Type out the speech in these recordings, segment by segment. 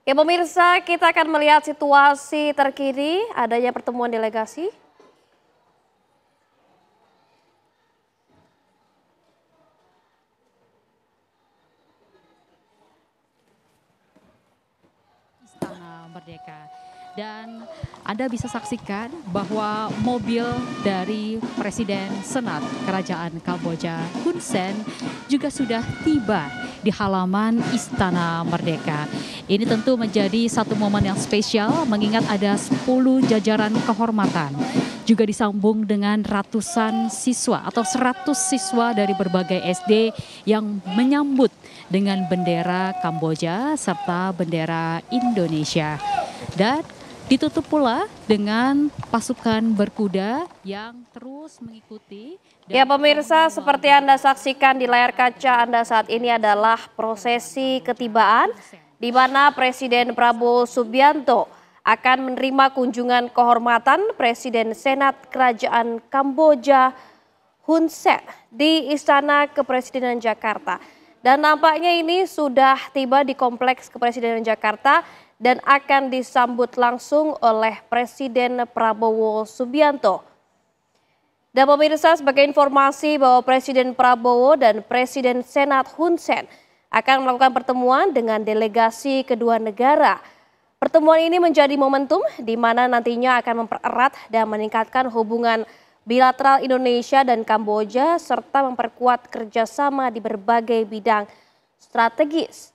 Ya pemirsa, kita akan melihat situasi terkini adanya pertemuan delegasi. Istana Merdeka. Dan Anda bisa saksikan bahwa mobil dari Presiden Senat Kerajaan Kamboja Hun Sen juga sudah tiba di halaman Istana Merdeka. Ini tentu menjadi satu momen yang spesial mengingat ada 10 jajaran kehormatan. Juga disambung dengan ratusan siswa atau 100 siswa dari berbagai SD yang menyambut dengan bendera Kamboja serta bendera Indonesia. Dan ditutup pula dengan pasukan berkuda yang terus mengikuti. Ya pemirsa, seperti Anda saksikan di layar kaca Anda saat ini adalah prosesi ketibaan di mana Presiden Prabowo Subianto akan menerima kunjungan kehormatan Presiden Senat Kerajaan Kamboja Hun Sen di Istana Kepresidenan Jakarta. Dan nampaknya ini sudah tiba di Kompleks Kepresidenan Jakarta dan akan disambut langsung oleh Presiden Prabowo Subianto. Dan pemirsa, sebagai informasi bahwa Presiden Prabowo dan Presiden Senat Hun Sen akan melakukan pertemuan dengan delegasi kedua negara. Pertemuan ini menjadi momentum di mana nantinya akan mempererat dan meningkatkan hubungan bilateral Indonesia dan Kamboja serta memperkuat kerjasama di berbagai bidang strategis.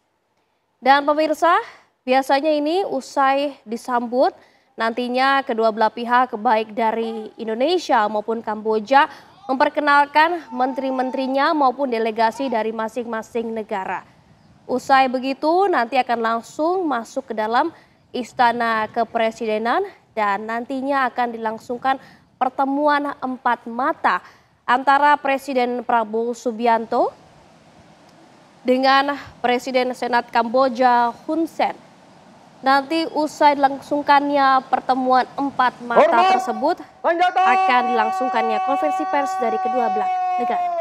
Dan pemirsa, biasanya ini usai disambut, nantinya kedua belah pihak baik dari Indonesia maupun Kamboja memperkenalkan menteri-menterinya maupun delegasi dari masing-masing negara. Usai begitu nanti akan langsung masuk ke dalam Istana Kepresidenan dan nantinya akan dilangsungkan pertemuan empat mata antara Presiden Prabowo Subianto dengan Presiden Senat Kamboja Hun Sen. Nanti usai dilangsungkannya pertemuan empat mata tersebut akan dilangsungkannya konferensi pers dari kedua belah negara.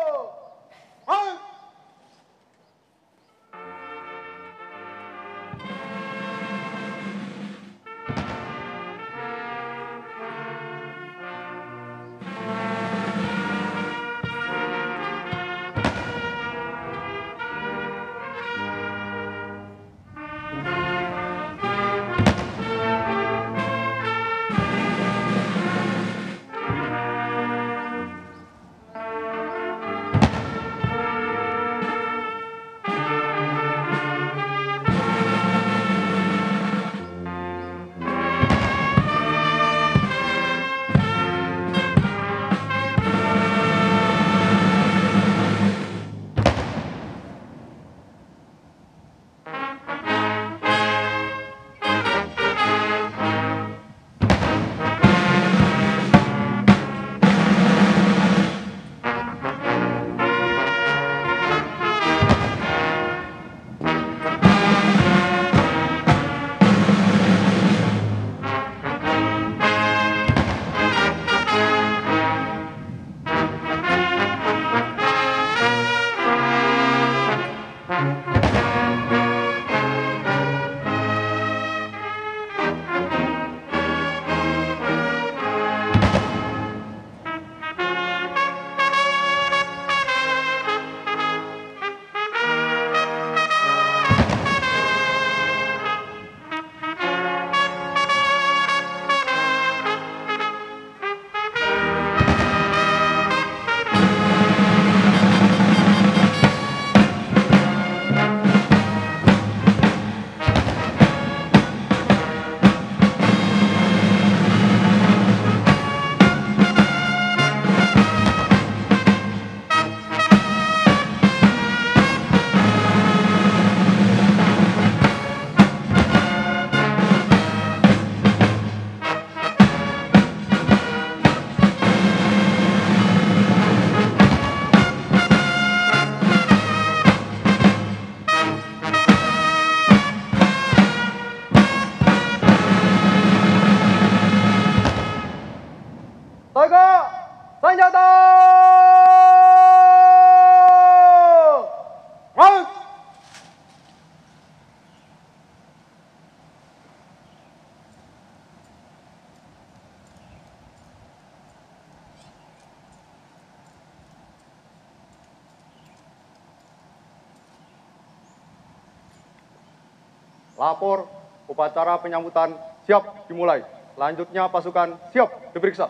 Lapor, upacara penyambutan siap dimulai. Selanjutnya pasukan siap diperiksa.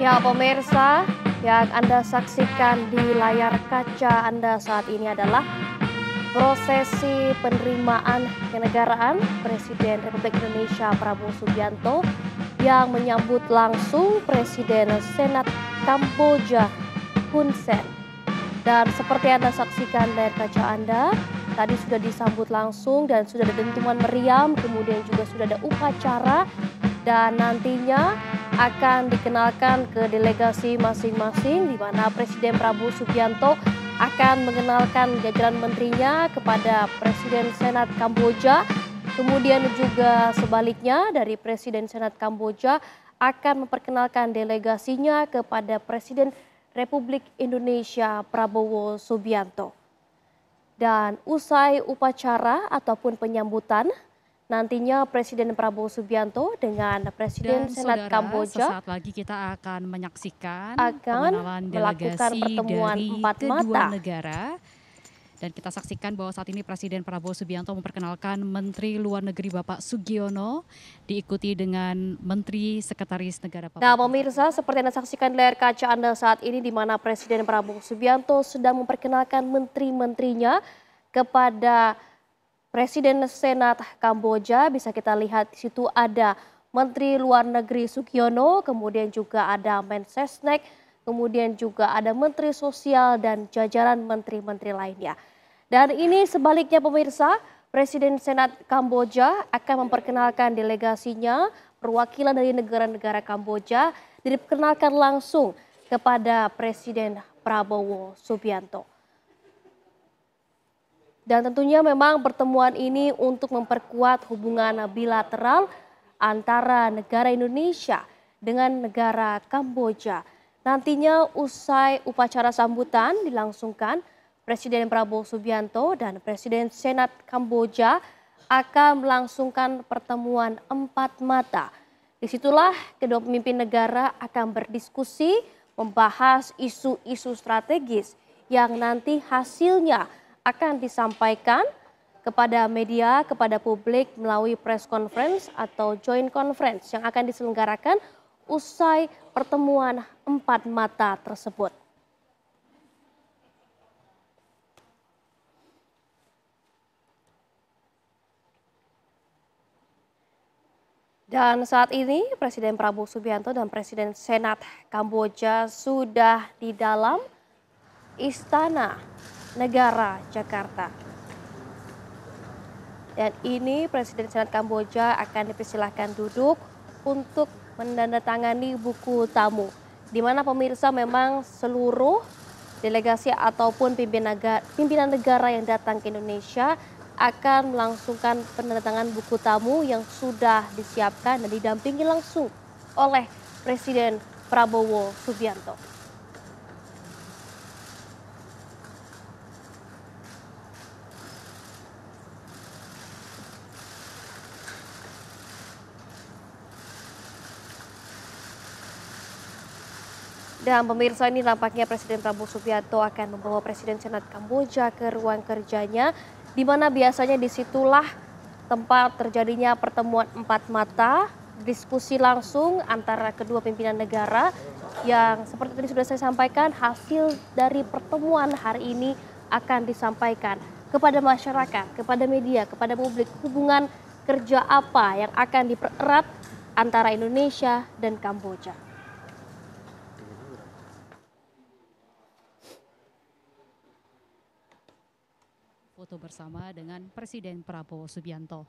Ya pemirsa, yang Anda saksikan di layar kaca Anda saat ini adalah prosesi penerimaan kenegaraan Presiden Republik Indonesia Prabowo Subianto yang menyambut langsung Presiden Senat Kamboja Hun Sen. Dan seperti Anda saksikan layar kaca Anda, tadi sudah disambut langsung dan sudah ada dentuman meriam, kemudian juga sudah ada upacara dan nantinya akan dikenalkan ke delegasi masing-masing di mana Presiden Prabowo Subianto akan mengenalkan jajaran menterinya kepada Presiden Senat Kamboja. Kemudian juga sebaliknya dari Presiden Senat Kamboja akan memperkenalkan delegasinya kepada Presiden Republik Indonesia Prabowo Subianto. Dan usai upacara ataupun penyambutan, nantinya Presiden Prabowo Subianto dengan Presiden Senat Kamboja sesaat lagi kita akan menyaksikan akan melakukan pertemuan dari empat kedua mata. negara. Dan kita saksikan bahwa saat ini Presiden Prabowo Subianto memperkenalkan Menteri Luar Negeri Bapak Sugiono, diikuti dengan Menteri Sekretaris Negara Bapak. Nah pemirsa, seperti Anda saksikan di layar kaca Anda saat ini di mana Presiden Prabowo Subianto sedang memperkenalkan menteri-menterinya kepada Presiden Senat Kamboja. Bisa kita lihat di situ ada Menteri Luar Negeri Sugiono, kemudian juga ada Mensesnek, kemudian juga ada Menteri Sosial dan jajaran menteri-menteri lainnya. Dan ini sebaliknya pemirsa, Presiden Senat Kamboja akan memperkenalkan delegasinya, perwakilan dari negara-negara Kamboja, diperkenalkan langsung kepada Presiden Prabowo Subianto. Dan tentunya memang pertemuan ini untuk memperkuat hubungan bilateral antara negara Indonesia dengan negara Kamboja. Nantinya usai upacara sambutan dilangsungkan, Presiden Prabowo Subianto dan Presiden Senat Kamboja akan melangsungkan pertemuan empat mata. Disitulah kedua pemimpin negara akan berdiskusi membahas isu-isu strategis yang nanti hasilnya akan disampaikan kepada media, kepada publik melalui press conference atau joint conference yang akan diselenggarakan usai pertemuan empat mata tersebut. Dan saat ini Presiden Prabowo Subianto dan Presiden Senat Kamboja sudah di dalam Istana Negara Jakarta. Dan ini Presiden Senat Kamboja akan dipersilahkan duduk untuk menandatangani buku tamu. Di mana pemirsa memang seluruh delegasi ataupun pimpinan negara yang datang ke Indonesia akan melangsungkan penandatangan buku tamu yang sudah disiapkan dan didampingi langsung oleh Presiden Prabowo Subianto. Dan pemirsa, ini nampaknya Presiden Prabowo Subianto akan membawa Presiden Senat Kamboja ke ruang kerjanya, di mana biasanya disitulah tempat terjadinya pertemuan empat mata, diskusi langsung antara kedua pimpinan negara yang seperti tadi sudah saya sampaikan, hasil dari pertemuan hari ini akan disampaikan kepada masyarakat, kepada media, kepada publik, hubungan kerja apa yang akan dipererat antara Indonesia dan Kamboja. Foto bersama dengan Presiden Prabowo Subianto.